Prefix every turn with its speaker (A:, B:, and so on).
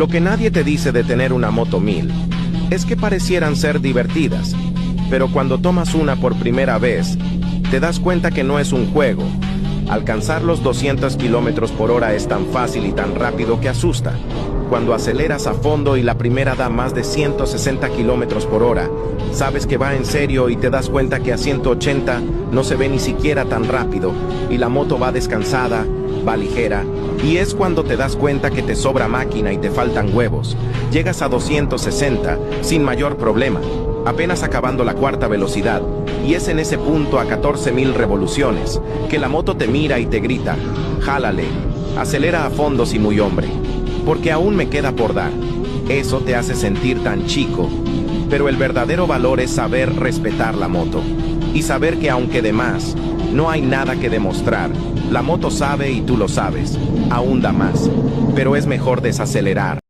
A: Lo que nadie te dice de tener una moto 1000 es que parecieran ser divertidas, pero cuando tomas una por primera vez, te das cuenta que no es un juego. Alcanzar los 200 km/h es tan fácil y tan rápido que asusta. Cuando aceleras a fondo y la primera da más de 160 km/h, sabes que va en serio y te das cuenta que a 180 no se ve ni siquiera tan rápido y la moto va descansada, va ligera, y es cuando te das cuenta que te sobra máquina y te faltan huevos. Llegas a 260 sin mayor problema, apenas acabando la cuarta velocidad, y es en ese punto a 14.000 revoluciones que la moto te mira y te grita: jálale, acelera a fondo si muy hombre, porque aún me queda por dar. Eso te hace sentir tan chico, pero el verdadero valor es saber respetar la moto y saber que aunque de más no hay nada que demostrar, la moto sabe y tú lo sabes, aún da más, pero es mejor desacelerar.